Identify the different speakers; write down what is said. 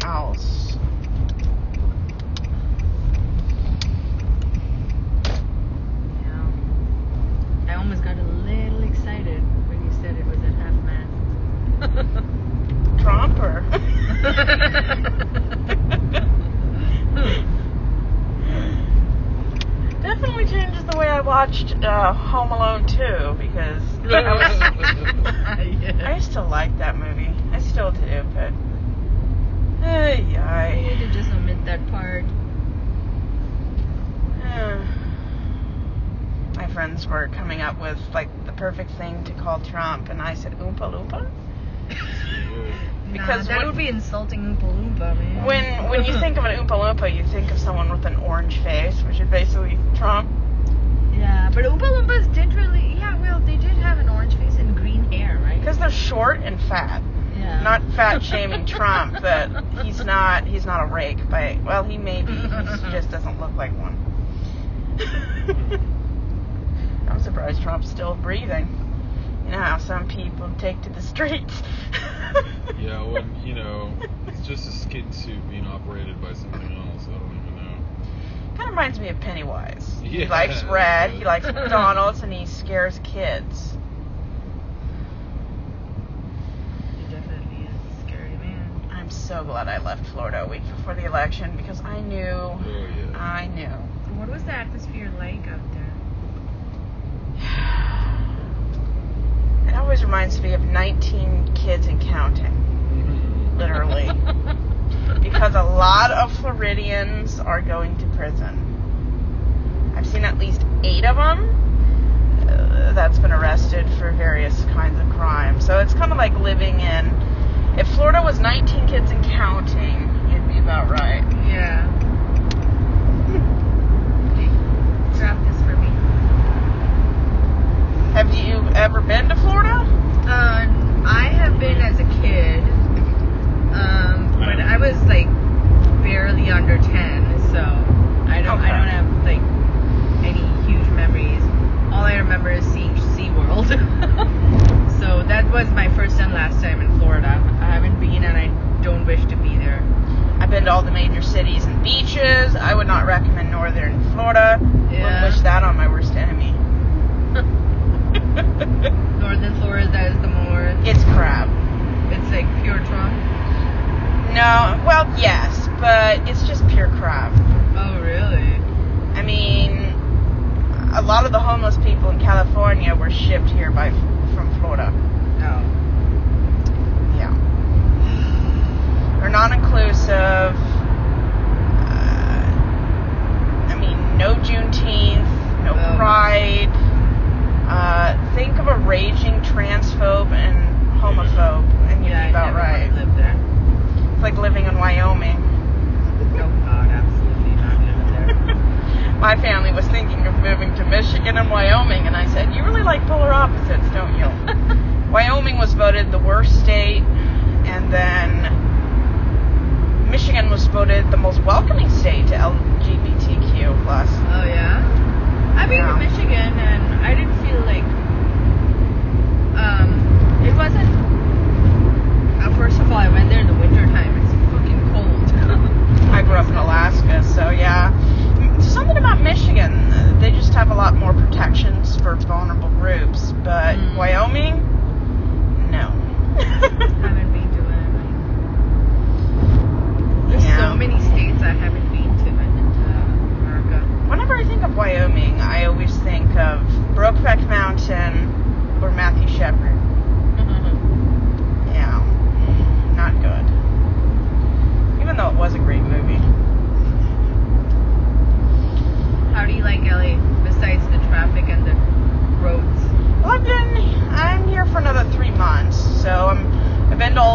Speaker 1: else.
Speaker 2: Yeah. I almost got a little excited when you said it was at half-mast.
Speaker 1: Trump or? Definitely changes the way I watched Home Alone 2 because I used to like that movie. I still do, but
Speaker 2: I need to just omit that part.
Speaker 1: My friends were coming up with like the perfect thing to call Trump, and I said Oompa Loompa.
Speaker 2: Because that would be insulting Oompa Loompa, man.
Speaker 1: When you think of an Oompa Loompa, you think of someone with an orange face, which is basically Trump.
Speaker 2: Yeah, but Oompa Loompas did really, they did have an orange face and green hair, right?
Speaker 1: Because they're short and fat.
Speaker 2: Yeah.
Speaker 1: Not fat shaming Trump, but he's not a rake he may be, he just doesn't look like one. I'm surprised Trump's still breathing. You know how some people take to the streets.
Speaker 3: Yeah, when, it's just a skin suit being operated by something else. I don't even know.
Speaker 1: Kind of reminds me of Pennywise.
Speaker 3: Yeah.
Speaker 1: He likes red, he likes McDonald's, and he scares kids.
Speaker 2: He definitely is a scary man.
Speaker 1: I'm so glad I left Florida a week before the election because I knew.
Speaker 3: Oh, yeah.
Speaker 1: I knew.
Speaker 2: What was the atmosphere like out there?
Speaker 1: It always reminds me of 19 kids and counting. Literally. Because a lot of Floridians are going to prison. I've seen at least 8 of them that's been arrested for various kinds of crimes. So it's kind of like living in... If Florida was 19 kids and counting, it'd be about right.
Speaker 2: Yeah. Okay, drop this for me.
Speaker 1: Have you ever been to Florida?
Speaker 2: I have been as a kid, but I was like barely under 10, so I don't have like any huge memories. All I remember is seeing SeaWorld. So that was my first and last time in Florida. I haven't been, and I don't wish to be there.
Speaker 1: I've been to all the major cities and beaches. I would not recommend northern Florida.
Speaker 2: Yeah.
Speaker 1: Wouldn't wish that on my worst enemy.
Speaker 2: Northern Florida is the more...
Speaker 1: It's crap.
Speaker 2: It's like pure Trump?
Speaker 1: No, well, yes, but it's just pure crap.
Speaker 2: Oh, really?
Speaker 1: I mean, a lot of the homeless people in California were shipped here from Florida.
Speaker 2: No.
Speaker 1: Yeah. They're non-inclusive. No Juneteenth, no Pride. Think of a raging transphobe and homophobe, and you'd be about right.
Speaker 2: Live there.
Speaker 1: It's like living in Wyoming.
Speaker 2: Oh God, absolutely not living there.
Speaker 1: My family was thinking of moving to Michigan and Wyoming, and I said, "You really like polar opposites, don't you?" Wyoming was voted the worst state, and then Michigan was voted the most welcoming state to LGBTQ+.
Speaker 2: Oh yeah? I've been to Michigan, and I didn't feel like it wasn't